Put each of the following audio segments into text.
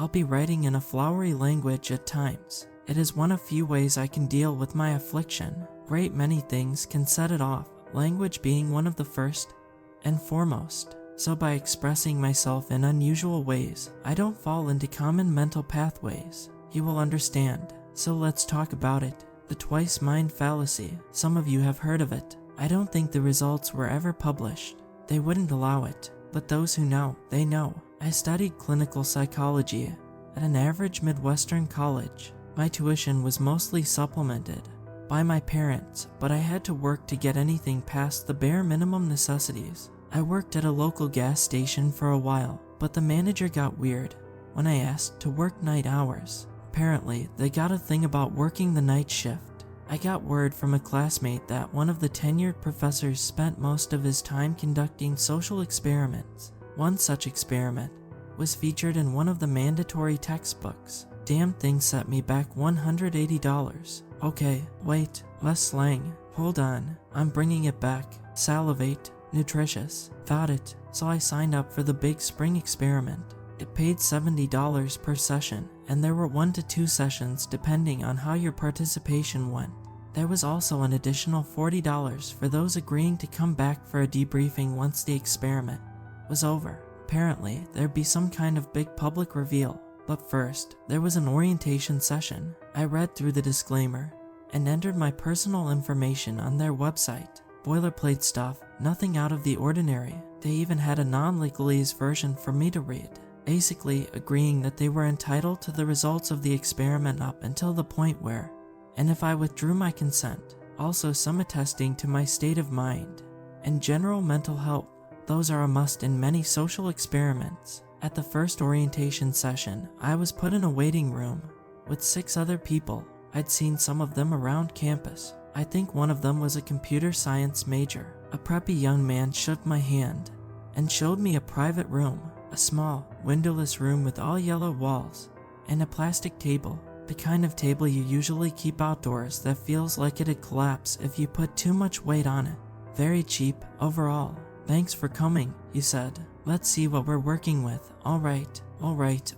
I'll be writing in a flowery language at times. It is one of few ways I can deal with my affliction. Great many things can set it off, language being one of the first and foremost. So by expressing myself in unusual ways, I don't fall into common mental pathways. You will understand. So let's talk about it. The twice mind fallacy. Some of you have heard of it. I don't think the results were ever published. They wouldn't allow it. But those who know, they know. I studied clinical psychology at an average Midwestern college. My tuition was mostly supplemented by my parents, but I had to work to get anything past the bare minimum necessities. I worked at a local gas station for a while, but the manager got weird when I asked to work night hours. Apparently, they got a thing about working the night shift. I got word from a classmate that one of the tenured professors spent most of his time conducting social experiments. One such experiment was featured in one of the mandatory textbooks. Damn thing set me back $180. Okay, wait, less slang. Hold on, I'm bringing it back. Salivate, nutritious. Got it. So I signed up for the big spring experiment. It paid $70 per session, and there were 1 to 2 sessions depending on how your participation went. There was also an additional $40 for those agreeing to come back for a debriefing once the experiment was over. Apparently, there'd be some kind of big public reveal. But first, there was an orientation session. I read through the disclaimer and entered my personal information on their website. Boilerplate stuff, nothing out of the ordinary. They even had a non-legalese version for me to read, basically agreeing that they were entitled to the results of the experiment up until the point where, and if I withdrew my consent. Also some attesting to my state of mind and general mental health. Those are a must in many social experiments. At the first orientation session, I was put in a waiting room with 6 other people. I'd seen some of them around campus. I think one of them was a computer science major. A preppy young man shook my hand and showed me a private room, a small, windowless room with all yellow walls and a plastic table, the kind of table you usually keep outdoors that feels like it'd collapse if you put too much weight on it. Very cheap overall. Thanks for coming, he said. Let's see what we're working with. All right,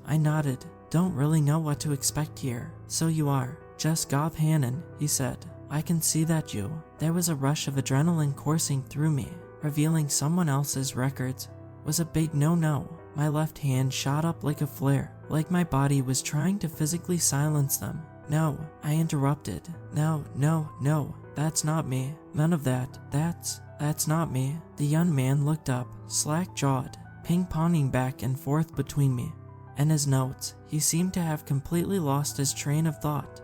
I nodded. Don't really know what to expect here. So you are Jess Goth Hannon, he said. I can see that you. There was a rush of adrenaline coursing through me. Revealing someone else's records was a big no-no. My left hand shot up like a flare, like my body was trying to physically silence them. No, I interrupted. No, that's not me. None of that. That's not me. The young man looked up, slack-jawed, ping-ponging back and forth between me and his notes. He seemed to have completely lost his train of thought.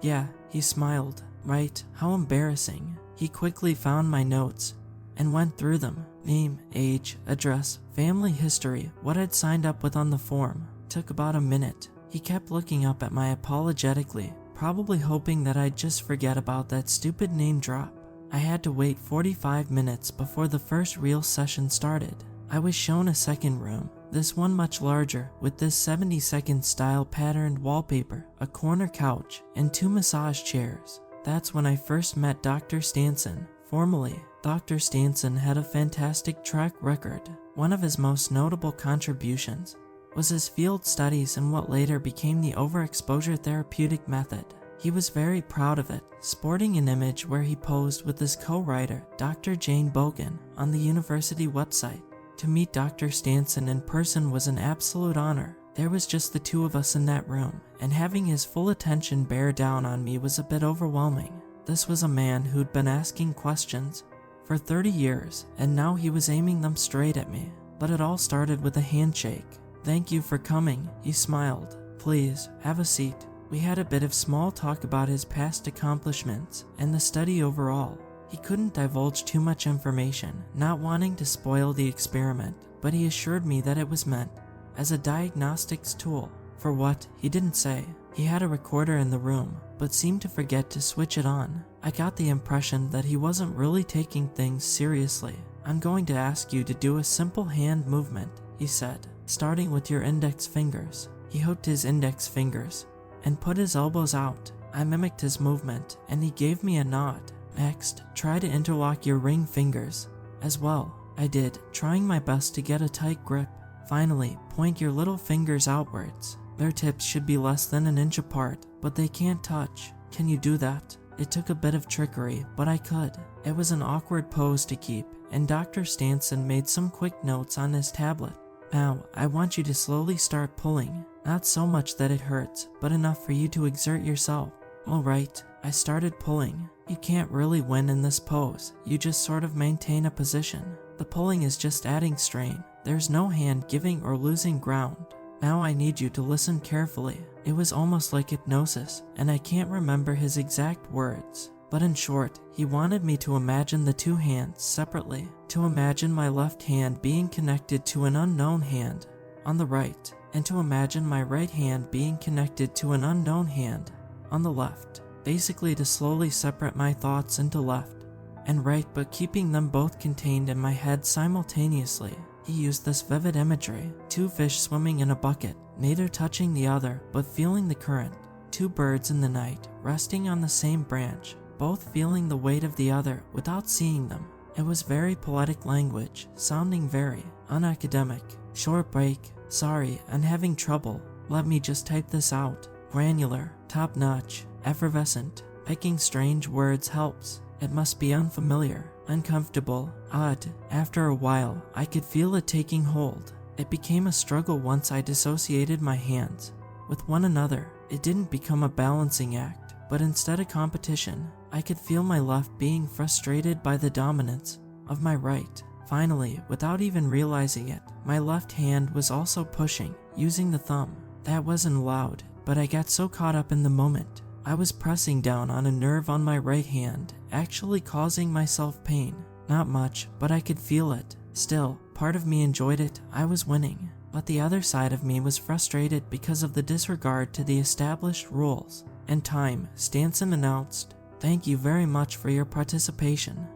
Yeah, he smiled. Right, how embarrassing. He quickly found my notes and went through them. Name, age, address, family history, what I'd signed up with on the form. Took about a minute. He kept looking up at my apologetically, probably hoping that I'd just forget about that stupid name drop. I had to wait 45 minutes before the first real session started. I was shown a second room, this one much larger, with this 72nd style patterned wallpaper, a corner couch, and 2 massage chairs. That's when I first met Dr. Stanson, formally. Dr. Stanson had a fantastic track record. One of his most notable contributions was his field studies in what later became the overexposure therapeutic method. He was very proud of it, sporting an image where he posed with his co-writer, Dr. Jane Bogan, on the university website. To meet Dr. Stanson in person was an absolute honor. There was just the 2 of us in that room, and having his full attention bear down on me was a bit overwhelming. This was a man who'd been asking questions for 30 years, and now he was aiming them straight at me. But it all started with a handshake. Thank you for coming, he smiled. Please, have a seat. We had a bit of small talk about his past accomplishments and the study overall. He couldn't divulge too much information, not wanting to spoil the experiment, but he assured me that it was meant as a diagnostics tool. For what, he didn't say. He had a recorder in the room, but seemed to forget to switch it on. I got the impression that he wasn't really taking things seriously. I'm going to ask you to do a simple hand movement, he said, starting with your index fingers. He hooked his index fingers and put his elbows out. I mimicked his movement, and he gave me a nod. Next, try to interlock your ring fingers as well. I did, trying my best to get a tight grip. Finally, point your little fingers outwards. Their tips should be less than an inch apart, but they can't touch. Can you do that? It took a bit of trickery, but I could. It was an awkward pose to keep, and Dr. Stanson made some quick notes on his tablet. Now, I want you to slowly start pulling. Not so much that it hurts, but enough for you to exert yourself. Alright, I started pulling. You can't really win in this pose, you just sort of maintain a position. The pulling is just adding strain. There's no hand giving or losing ground. Now I need you to listen carefully. It was almost like hypnosis, and I can't remember his exact words. But in short, he wanted me to imagine the two hands separately, to imagine my left hand being connected to an unknown hand on the right, and to imagine my right hand being connected to an unknown hand on the left. Basically to slowly separate my thoughts into left and right, but keeping them both contained in my head simultaneously. He used this vivid imagery: two fish swimming in a bucket, neither touching the other but feeling the current. Two birds in the night, resting on the same branch, both feeling the weight of the other without seeing them. It was very poetic language, sounding very unacademic. Short break. Sorry, I'm having trouble. Let me just type this out. Granular, top-notch, effervescent. Picking strange words helps. It must be unfamiliar, uncomfortable, odd. After a while, I could feel it taking hold. It became a struggle once I dissociated my hands with one another. It didn't become a balancing act, but instead a competition. I could feel my left being frustrated by the dominance of my right. Finally, without even realizing it, my left hand was also pushing, using the thumb. That wasn't allowed, but I got so caught up in the moment. I was pressing down on a nerve on my right hand, actually causing myself pain. Not much, but I could feel it. Still, part of me enjoyed it. I was winning. But the other side of me was frustrated because of the disregard to the established rules. In time, Stanson announced, "Thank you very much for your participation."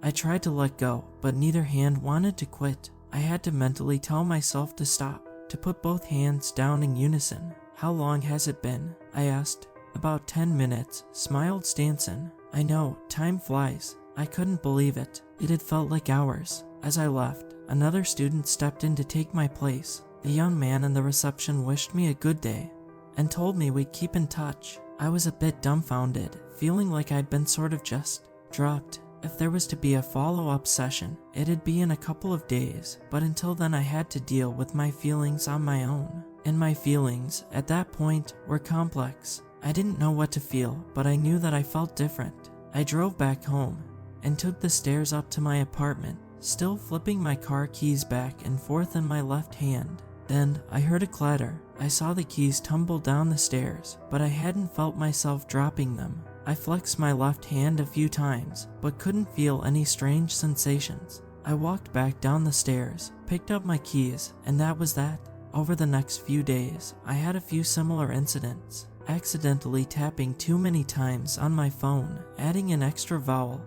I tried to let go, but neither hand wanted to quit. I had to mentally tell myself to stop, to put both hands down in unison. "How long has it been?" I asked. "About 10 minutes, smiled Stanson. "I know, time flies." I couldn't believe it. It had felt like hours. As I left, another student stepped in to take my place. The young man in the reception wished me a good day and told me we'd keep in touch. I was a bit dumbfounded, feeling like I'd been sort of just dropped. If there was to be a follow-up session, it'd be in a couple of days, but until then I had to deal with my feelings on my own. And my feelings, at that point, were complex. I didn't know what to feel, but I knew that I felt different. I drove back home and took the stairs up to my apartment, still flipping my car keys back and forth in my left hand. Then I heard a clatter. I saw the keys tumble down the stairs, but I hadn't felt myself dropping them. I flexed my left hand a few times, but couldn't feel any strange sensations. I walked back down the stairs, picked up my keys, and that was that. Over the next few days, I had a few similar incidents. Accidentally tapping too many times on my phone, adding an extra vowel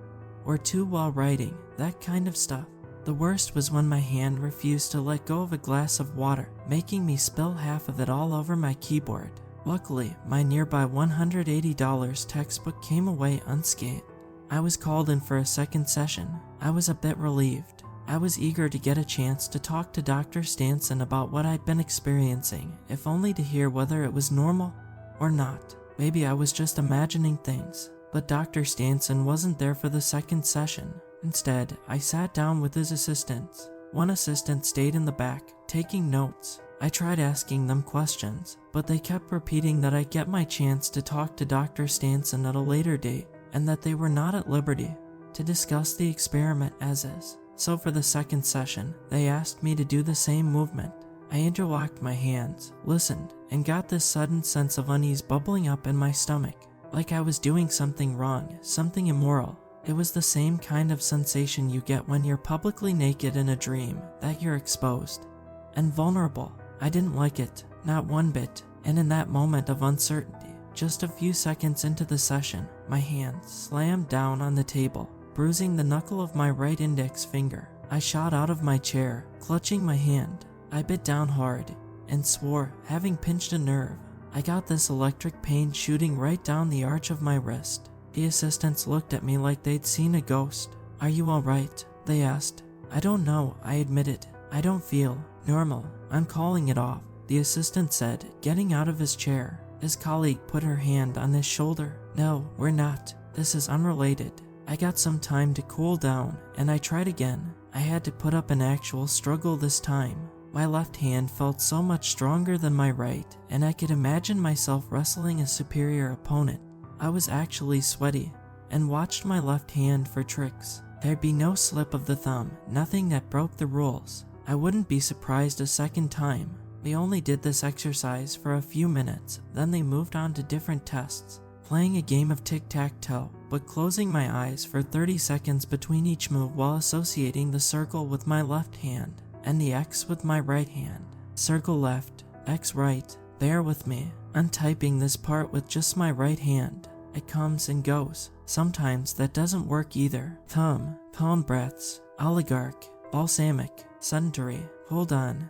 or two while writing, that kind of stuff. The worst was when my hand refused to let go of a glass of water, making me spill half of it all over my keyboard. Luckily, my nearby $180 textbook came away unscathed. I was called in for a second session. I was a bit relieved. I was eager to get a chance to talk to Dr. Stanson about what I'd been experiencing, if only to hear whether it was normal or not. Maybe I was just imagining things. But Dr. Stanson wasn't there for the second session. Instead, I sat down with his assistants. One assistant stayed in the back, taking notes. I tried asking them questions, but they kept repeating that I'd get my chance to talk to Dr. Stanson at a later date, and that they were not at liberty to discuss the experiment as is. So for the second session, they asked me to do the same movement. I interlocked my hands, listened, and got this sudden sense of unease bubbling up in my stomach, like I was doing something wrong, something immoral. It was the same kind of sensation you get when you're publicly naked in a dream, that you're exposed and vulnerable. I didn't like it, not one bit, and in that moment of uncertainty, just a few seconds into the session, my hand slammed down on the table, bruising the knuckle of my right index finger. I shot out of my chair, clutching my hand. I bit down hard and swore, having pinched a nerve. I got this electric pain shooting right down the arch of my wrist. The assistants looked at me like they'd seen a ghost. "Are you alright?" they asked. "I don't know," I admitted. "I don't feel normal. I'm calling it off." the assistant said, getting out of his chair. His colleague put her hand on his shoulder. No, we're not. This is unrelated. I got some time to cool down, and I tried again. I had to put up an actual struggle this time. My left hand felt so much stronger than my right, and I could imagine myself wrestling a superior opponent. I was actually sweaty, and watched my left hand for tricks. There'd be no slip of the thumb, nothing that broke the rules. I wouldn't be surprised a second time. We only did this exercise for a few minutes, then they moved on to different tests, playing a game of tic-tac-toe, but closing my eyes for 30 seconds between each move while associating the circle with my left hand and the X with my right hand. Circle left, X right. Bear with me. I'm typing this part with just my right hand. It comes and goes. Sometimes that doesn't work either. Thumb, palm breaths, oligarch, balsamic, sedentary. Hold on.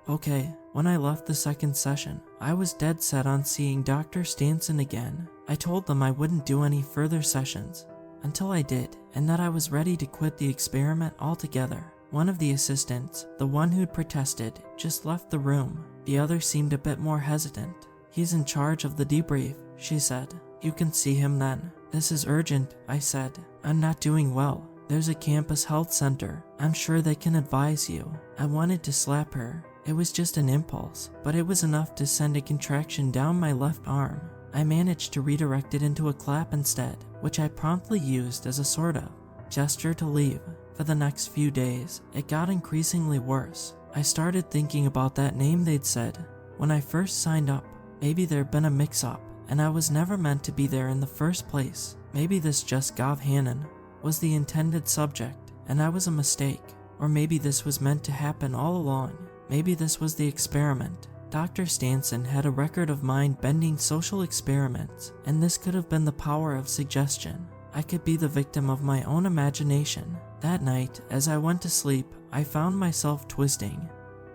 Okay, when I left the second session, I was dead set on seeing Dr. Stanson again. I told them I wouldn't do any further sessions until I did, and that I was ready to quit the experiment altogether. One of the assistants, the one who'd protested, just left the room. The other seemed a bit more hesitant. He's in charge of the debrief, she said. You can see him then. This is urgent, I said. I'm not doing well. There's a campus health center. I'm sure they can advise you. I wanted to slap her. It was just an impulse, but it was enough to send a contraction down my left arm. I managed to redirect it into a clap instead, which I promptly used as a sort of gesture to leave. For the next few days, it got increasingly worse. I started thinking about that name they'd said when I first signed up. Maybe there'd been a mix-up, and I was never meant to be there in the first place. Maybe this just Gov Hannon was the intended subject, and I was a mistake. Or maybe this was meant to happen all along. Maybe this was the experiment. Dr. Stanson had a record of mind-bending social experiments, and this could have been the power of suggestion. I could be the victim of my own imagination. That night, as I went to sleep, I found myself twisting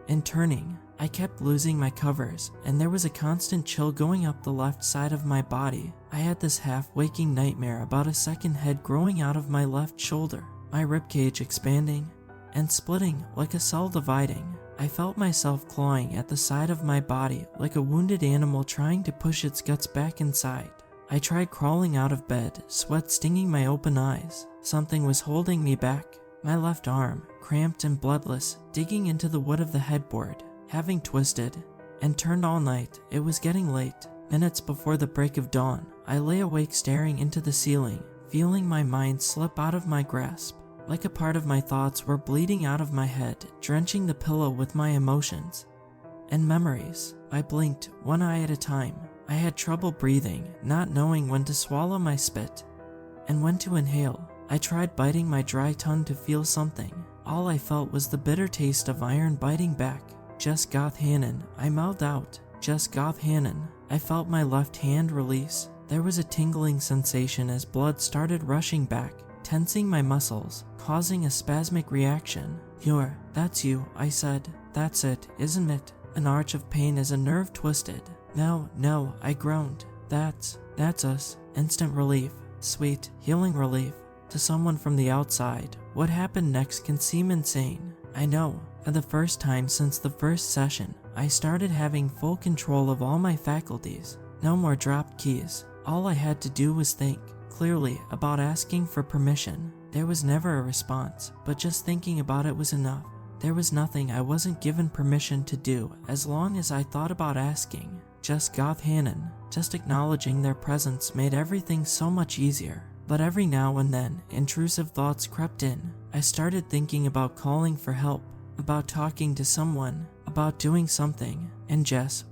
and turning. I kept losing my covers, and there was a constant chill going up the left side of my body. I had this half-waking nightmare about a second head growing out of my left shoulder, my ribcage expanding and splitting like a cell dividing. I felt myself clawing at the side of my body like a wounded animal trying to push its guts back inside. I tried crawling out of bed, sweat stinging my open eyes. Something was holding me back. My left arm, cramped and bloodless, digging into the wood of the headboard. Having twisted and turned all night, it was getting late. Minutes before the break of dawn, I lay awake staring into the ceiling, feeling my mind slip out of my grasp. Like a part of my thoughts were bleeding out of my head, drenching the pillow with my emotions and memories. I blinked, one eye at a time. I had trouble breathing, not knowing when to swallow my spit and when to inhale. I tried biting my dry tongue to feel something. All I felt was the bitter taste of iron biting back. Just Goth Hannon, I mouthed out. Just Goth Hannon. I felt my left hand release. There was a tingling sensation as blood started rushing back, tensing my muscles, causing a spasmic reaction. That's you, I said. That's it, isn't it? An arch of pain as a nerve twisted. No, I groaned. That's us. Instant relief. Sweet, healing relief. To someone from the outside, what happened next can seem insane. I know. For the first time since the first session, I started having full control of all my faculties. No more dropped keys. All I had to do was think clearly about asking for permission. There was never a response, but just thinking about it was enough. There was nothing I wasn't given permission to do as long as I thought about asking. Just Goth Hannon, just acknowledging their presence made everything so much easier. But every now and then, intrusive thoughts crept in. I started thinking about calling for help, about talking to someone, about doing something, and Jess,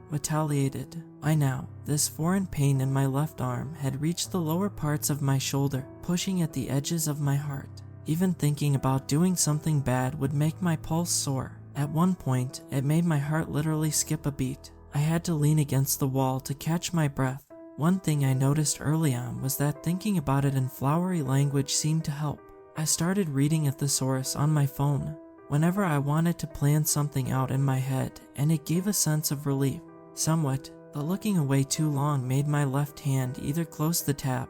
retaliated. By now, this foreign pain in my left arm had reached the lower parts of my shoulder, pushing at the edges of my heart. Even thinking about doing something bad would make my pulse soar. At one point, it made my heart literally skip a beat. I had to lean against the wall to catch my breath. One thing I noticed early on was that thinking about it in flowery language seemed to help. I started reading a thesaurus on my phone whenever I wanted to plan something out in my head, and it gave a sense of relief. Somewhat, but looking away too long made my left hand either close the tab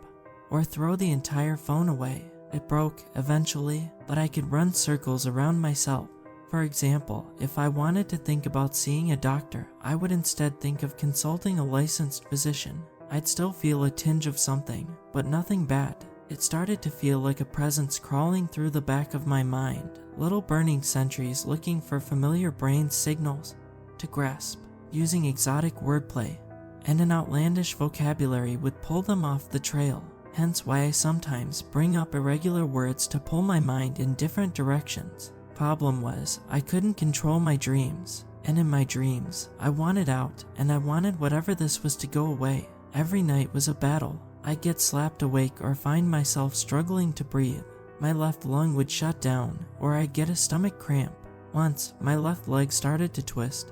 or throw the entire phone away. It broke eventually, but I could run circles around myself, For example, if I wanted to think about seeing a doctor, I would instead think of consulting a licensed physician. I'd still feel a tinge of something, but nothing bad. It started to feel like a presence crawling through the back of my mind, little burning sentries looking for familiar brain signals to grasp. Using exotic wordplay and an outlandish vocabulary would pull them off the trail, hence why I sometimes bring up irregular words to pull my mind in different directions. Problem was, I couldn't control my dreams, and in my dreams, I wanted out, and I wanted whatever this was to go away. Every night was a battle. I'd get slapped awake or find myself struggling to breathe. My left lung would shut down, or I'd get a stomach cramp. Once, my left leg started to twist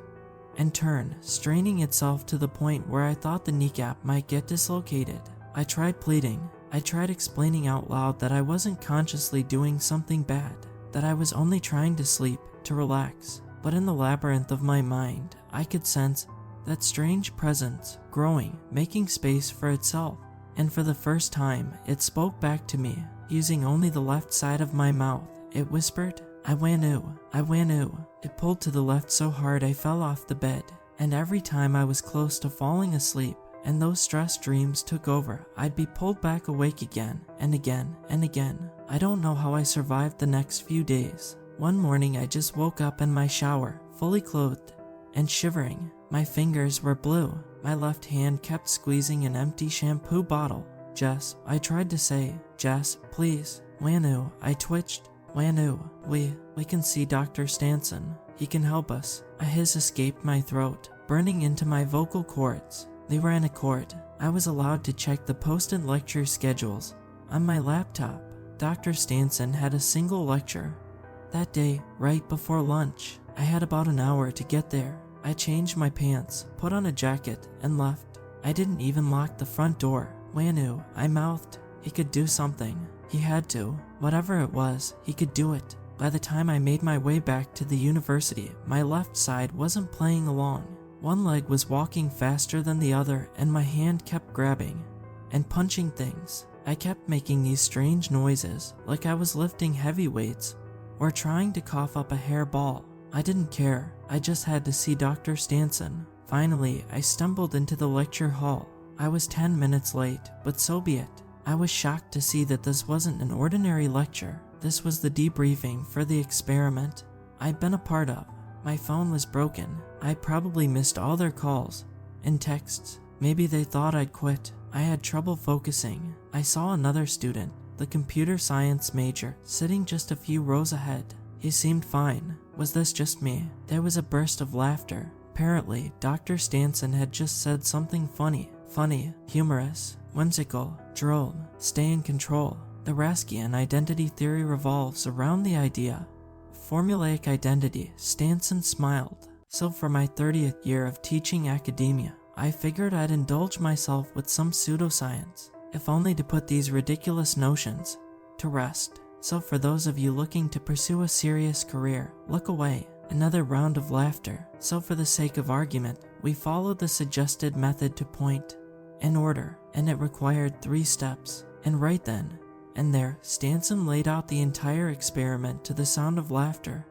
and turn, straining itself to the point where I thought the kneecap might get dislocated. I tried pleading. I tried explaining out loud that I wasn't consciously doing something bad, that I was only trying to sleep, to relax. But in the labyrinth of my mind, I could sense that strange presence growing, making space for itself. And for the first time, it spoke back to me, using only the left side of my mouth. It whispered, "I wanu, I wanu." It pulled to the left so hard I fell off the bed, and every time I was close to falling asleep, and those stressed dreams took over, I'd be pulled back awake again, and again, and again. I don't know how I survived the next few days. One morning I just woke up in my shower, fully clothed, and shivering. My fingers were blue. My left hand kept squeezing an empty shampoo bottle. "Jess," I tried to say. "Jess, please." "Wanu," I twitched. "Wanu, we can see Dr. Stanson. He can help us." A hiss escaped my throat, burning into my vocal cords. They were in accord. I was allowed to check the posted lecture schedules on my laptop. Dr. Stanson had a single lecture that day, right before lunch. I had about an hour to get there. I changed my pants, put on a jacket, and left. I didn't even lock the front door. "Wanu," I mouthed. He could do something. He had to. Whatever it was, he could do it. By the time I made my way back to the university, my left side wasn't playing along. One leg was walking faster than the other, and my hand kept grabbing and punching things. I kept making these strange noises, like I was lifting heavy weights or trying to cough up a hairball. I didn't care. I just had to see Dr. Stanson. Finally, I stumbled into the lecture hall. I was 10 minutes late, but so be it. I was shocked to see that this wasn't an ordinary lecture. This was the debriefing for the experiment I'd been a part of. My phone was broken. I probably missed all their calls and texts. Maybe they thought I'd quit. I had trouble focusing. I saw another student, the computer science major, sitting just a few rows ahead. He seemed fine. Was this just me? There was a burst of laughter. Apparently, Dr. Stanson had just said something funny, humorous, whimsical, droll, stay in control. The Raskian identity theory revolves around the idea of formulaic identity. Stanson smiled. So for my 30th year of teaching academia, I figured I'd indulge myself with some pseudoscience, if only to put these ridiculous notions to rest. So for those of you looking to pursue a serious career, look away. Another round of laughter. So for the sake of argument, we followed the suggested method to point and order, and it required 3 steps. And right then and there, Stanson laid out the entire experiment to the sound of laughter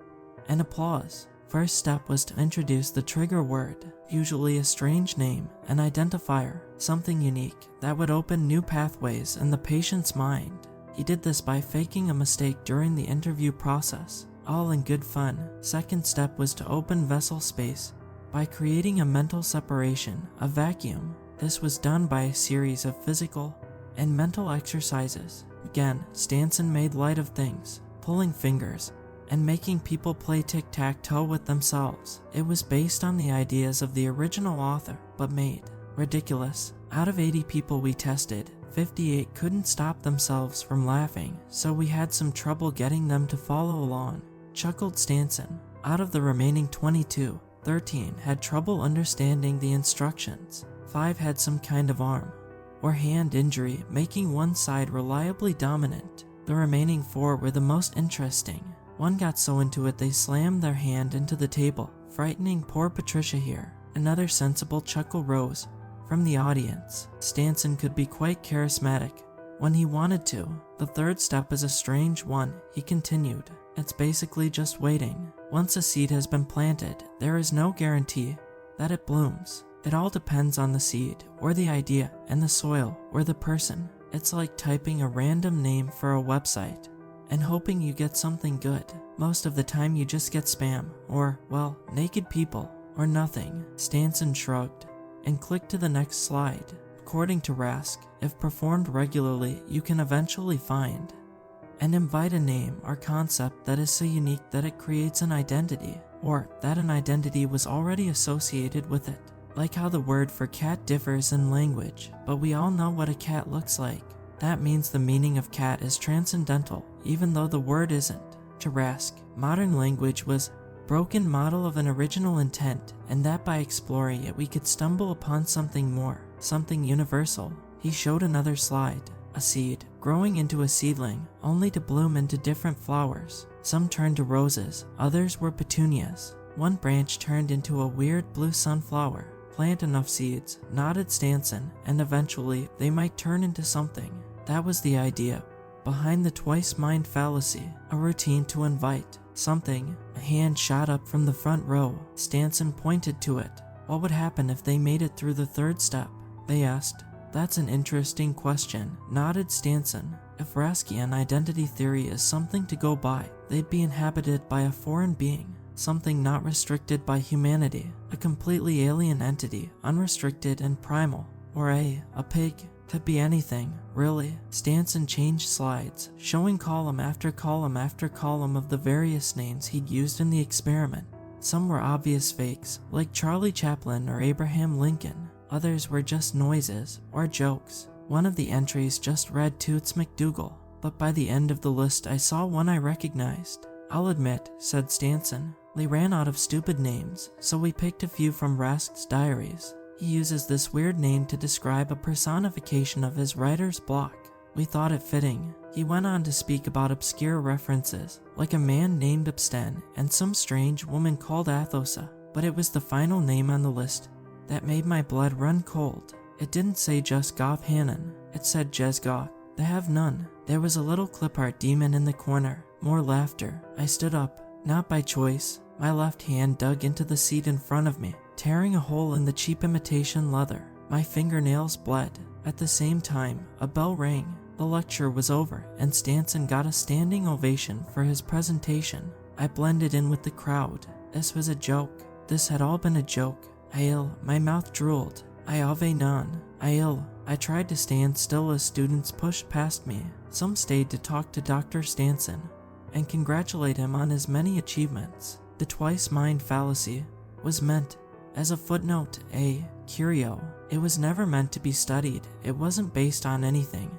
and applause. First step was to introduce the trigger word, usually a strange name, an identifier, something unique that would open new pathways in the patient's mind. He did this by faking a mistake during the interview process, all in good fun. Second step was to open vessel space by creating a mental separation, a vacuum. This was done by a series of physical and mental exercises. Again, Stanson made light of things, pulling fingers and making people play tic-tac-toe with themselves. It was based on the ideas of the original author, but made ridiculous. Out of 80 people we tested, 58 couldn't stop themselves from laughing, so we had some trouble getting them to follow along, chuckled Stanson. Out of the remaining 22, 13 had trouble understanding the instructions. 5 had some kind of arm or hand injury, making one side reliably dominant. The remaining 4 were the most interesting. One got so into it they slammed their hand into the table, frightening poor Patricia here. Another sensible chuckle rose from the audience. Stanson could be quite charismatic, when he wanted to. The third step is a strange one, he continued. It's basically just waiting. Once a seed has been planted, there is no guarantee that it blooms. It all depends on the seed, or the idea, and the soil, or the person. It's like typing a random name for a website and hoping you get something good. Most of the time you just get spam, or, well, naked people, or nothing. Stanson shrugged and clicked to the next slide. According to Rask, if performed regularly, you can eventually find and invite a name or concept that is so unique that it creates an identity, or that an identity was already associated with it. Like how the word for cat differs in language, but we all know what a cat looks like. That means the meaning of cat is transcendental, even though the word isn't. To Rask, modern language was broken model of an original intent, and that by exploring it we could stumble upon something more, something universal. He showed another slide, a seed, growing into a seedling, only to bloom into different flowers. Some turned to roses, others were petunias. One branch turned into a weird blue sunflower. Plant enough seeds, nodded Stanson, and eventually they might turn into something. That was the idea behind the twice mind fallacy, a routine to invite something. A hand shot up from the front row. Stanson pointed to it. What would happen if they made it through the third step? They asked. That's an interesting question, nodded Stanson. If Raskian identity theory is something to go by, they'd be inhabited by a foreign being, something not restricted by humanity, a completely alien entity, unrestricted and primal. Or a pig. Could be anything, really. Stanson changed slides, showing column after column after column of the various names he'd used in the experiment. Some were obvious fakes, like Charlie Chaplin or Abraham Lincoln. Others were just noises or jokes. One of the entries just read Toots McDougal, but by the end of the list I saw one I recognized. I'll admit, said Stanson, they ran out of stupid names, so we picked a few from Rask's diaries. He uses this weird name to describe a personification of his writer's block. We thought it fitting. He went on to speak about obscure references, like a man named Absten and some strange woman called Athosa, but it was the final name on the list that made my blood run cold. It didn't say just Goth Hannon, it said Jesgoth. They have none. There was a little clip art demon in the corner. More laughter. I stood up, not by choice. My left hand dug into the seat in front of me, tearing a hole in the cheap imitation leather. My fingernails bled. At the same time, a bell rang. The lecture was over, and Stanson got a standing ovation for his presentation. I blended in with the crowd. This was a joke. This had all been a joke. My mouth drooled. Ave non. I tried to stand still as students pushed past me. Some stayed to talk to Dr. Stanson and congratulate him on his many achievements. The twice mind fallacy was meant as a footnote, a curio. It was never meant to be studied. It wasn't based on anything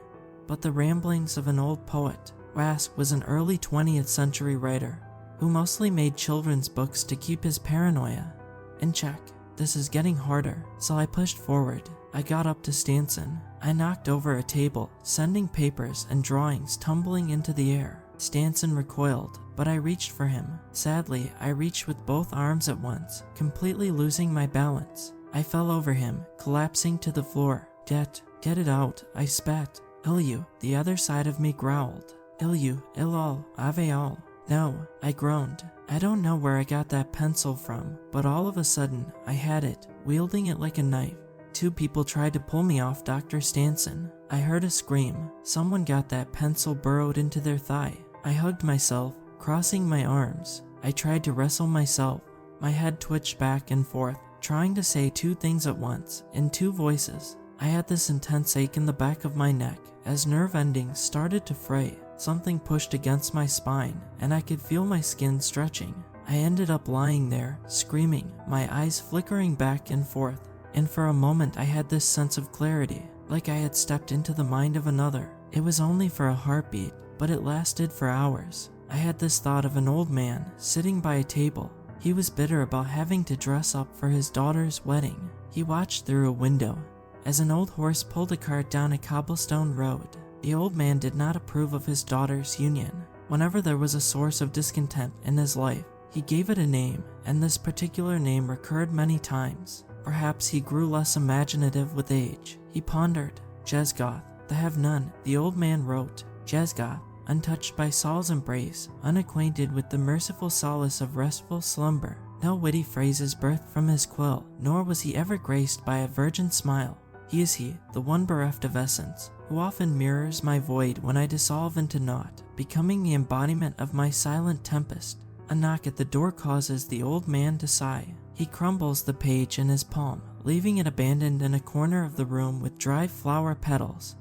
but the ramblings of an old poet. Rask was an early 20th century writer who mostly made children's books to keep his paranoia in check. This is getting harder, so I pushed forward. I got up to Stanson. I knocked over a table, sending papers and drawings tumbling into the air. Stanson recoiled, but I reached for him. Sadly, I reached with both arms at once, completely losing my balance. I fell over him, collapsing to the floor. Get it out, I spat. Ilyu, the other side of me growled. Ilyu, illal, aveal. No, I groaned. I don't know where I got that pencil from, but all of a sudden, I had it, wielding it like a knife. Two people tried to pull me off Dr. Stanson. I heard a scream. Someone got that pencil burrowed into their thigh. I hugged myself, crossing my arms. I tried to wrestle myself. My head twitched back and forth, trying to say two things at once, in two voices. I had this intense ache in the back of my neck as nerve endings started to fray. Something pushed against my spine, and I could feel my skin stretching. I ended up lying there, screaming, my eyes flickering back and forth. And for a moment I had this sense of clarity, like I had stepped into the mind of another. It was only for a heartbeat, but it lasted for hours. I had this thought of an old man sitting by a table. He was bitter about having to dress up for his daughter's wedding. He watched through a window as an old horse pulled a cart down a cobblestone road. The old man did not approve of his daughter's union. Whenever there was a source of discontent in his life, he gave it a name, and this particular name recurred many times. Perhaps he grew less imaginative with age. He pondered. Jesgoth. the have none, the old man wrote, Jezgoth, untouched by Saul's embrace, unacquainted with the merciful solace of restful slumber. No witty phrases birthed from his quill, nor was he ever graced by a virgin smile. He is he, the one bereft of essence, who often mirrors my void when I dissolve into naught, becoming the embodiment of my silent tempest. A knock at the door causes the old man to sigh. He crumbles the page in his palm, leaving it abandoned in a corner of the room with dry flower petals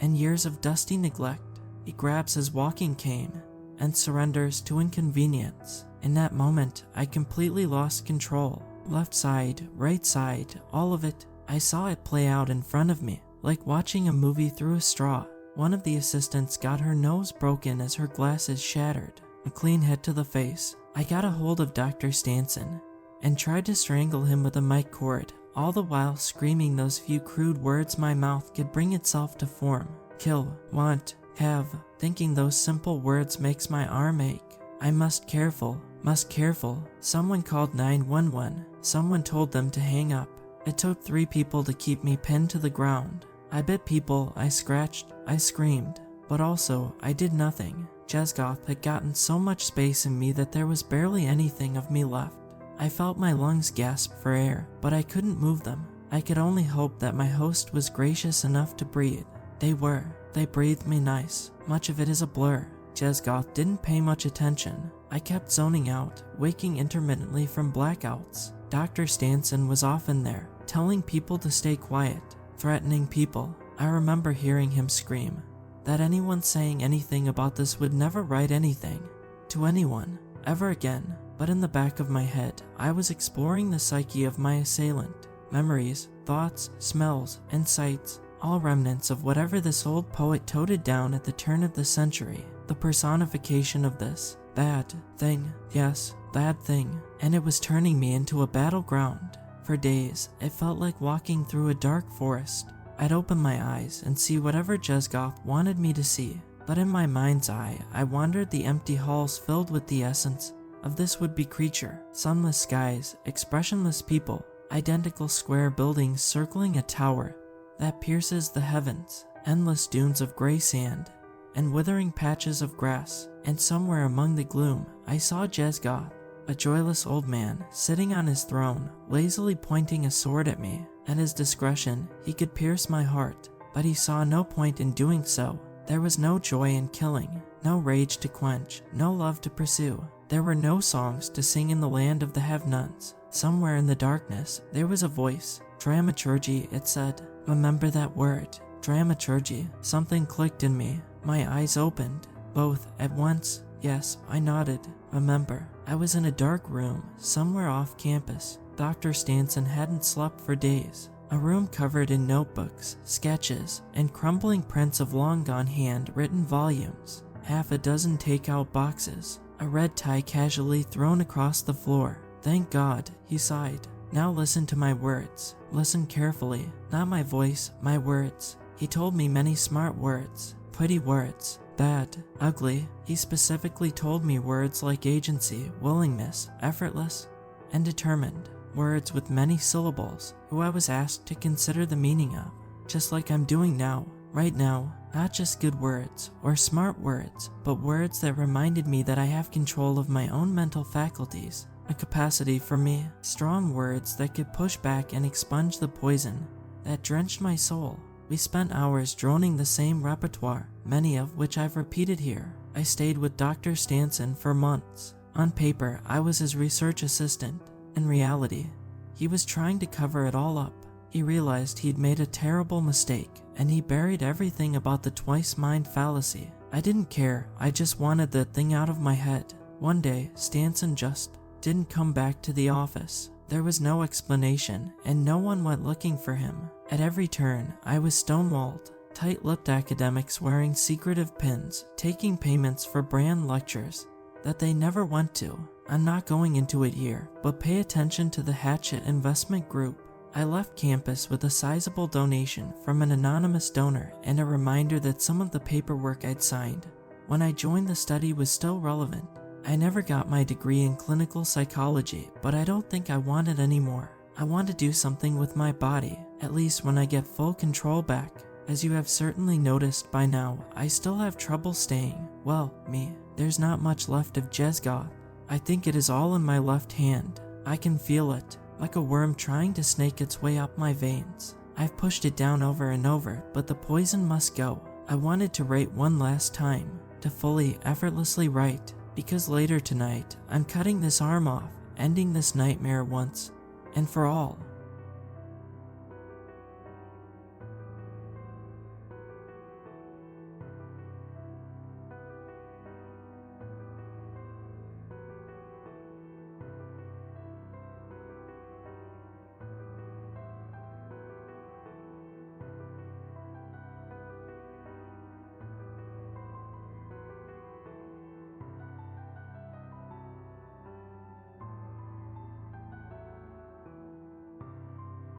and years of dusty neglect. He grabs his walking cane and surrenders to inconvenience. In that moment, I completely lost control. Left side, right side, all of it. I saw it play out in front of me, like watching a movie through a straw. One of the assistants got her nose broken as her glasses shattered. A clean hit to the face. I got a hold of Dr. Stanson and tried to strangle him with a mic cord, all the while screaming those few crude words my mouth could bring itself to form. Kill, want, have. Thinking those simple words makes my arm ache. I must careful. Someone called 911. Someone told them to hang up. It took 3 people to keep me pinned to the ground. I bit people, I scratched, I screamed, but also I did nothing. Jezgoth had gotten so much space in me that there was barely anything of me left. I felt my lungs gasp for air, but I couldn't move them. I could only hope that my host was gracious enough to breathe. They were. They breathed me nice. Much of it is a blur. Jezgoth didn't pay much attention. I kept zoning out, waking intermittently from blackouts. Dr. Stanson was often there, telling people to stay quiet, threatening people. I remember hearing him scream that anyone saying anything about this would never write anything to anyone ever again. But in the back of my head, I was exploring the psyche of my assailant. Memories, thoughts, smells, and sights, all remnants of whatever this old poet toted down at the turn of the century. The personification of this bad thing, yes, bad thing, and it was turning me into a battleground. For days, it felt like walking through a dark forest. I'd open my eyes and see whatever Jezgoth wanted me to see, but in my mind's eye, I wandered the empty halls filled with the essence of this would-be creature. Sunless skies, expressionless people, identical square buildings circling a tower that pierces the heavens, endless dunes of gray sand, and withering patches of grass. And somewhere among the gloom, I saw Jezgoth, a joyless old man, sitting on his throne, lazily pointing a sword at me. At his discretion, he could pierce my heart, but he saw no point in doing so. There was no joy in killing, no rage to quench, no love to pursue. There were no songs to sing in the land of the have-nots. Somewhere in the darkness, there was a voice. Dramaturgy, it said. Remember that word, dramaturgy. Something clicked in me. My eyes opened, both at once. Yes, I nodded. Remember, I was in a dark room, somewhere off campus. Dr. Stanson hadn't slept for days. A room covered in notebooks, sketches, and crumbling prints of long-gone hand-written volumes. Half a dozen take-out boxes. A red tie casually thrown across the floor. Thank God, he sighed. Now listen to my words. Listen carefully. Not my voice, my words. He told me many smart words. Pretty words. Bad. Ugly. He specifically told me words like agency, willingness, effortless, and determined. Words with many syllables, who I was asked to consider the meaning of. Just like I'm doing now. Right now. Not just good words, or smart words, but words that reminded me that I have control of my own mental faculties. A capacity for me. Strong words that could push back and expunge the poison that drenched my soul. We spent hours droning the same repertoire, many of which I've repeated here. I stayed with Dr. Stanson for months. On paper, I was his research assistant. In reality, he was trying to cover it all up. He realized he'd made a terrible mistake, and he buried everything about the twice-mind fallacy. I didn't care, I just wanted that thing out of my head. One day, Stanson just didn't come back to the office. There was no explanation, and no one went looking for him. At every turn, I was stonewalled. Tight-lipped academics wearing secretive pins, taking payments for brand lectures that they never went to. I'm not going into it here, but pay attention to the Hatchet Investment Group. I left campus with a sizable donation from an anonymous donor and a reminder that some of the paperwork I'd signed when I joined the study was still relevant. I never got my degree in clinical psychology, but I don't think I want it anymore. I want to do something with my body, at least when I get full control back. As you have certainly noticed by now, I still have trouble staying, well, me. There's not much left of Jesgoth. I think it is all in my left hand. I can feel it, like a worm trying to snake its way up my veins. I've pushed it down over and over, but the poison must go. I wanted to write one last time, to fully, effortlessly write, because later tonight, I'm cutting this arm off, ending this nightmare once and for all.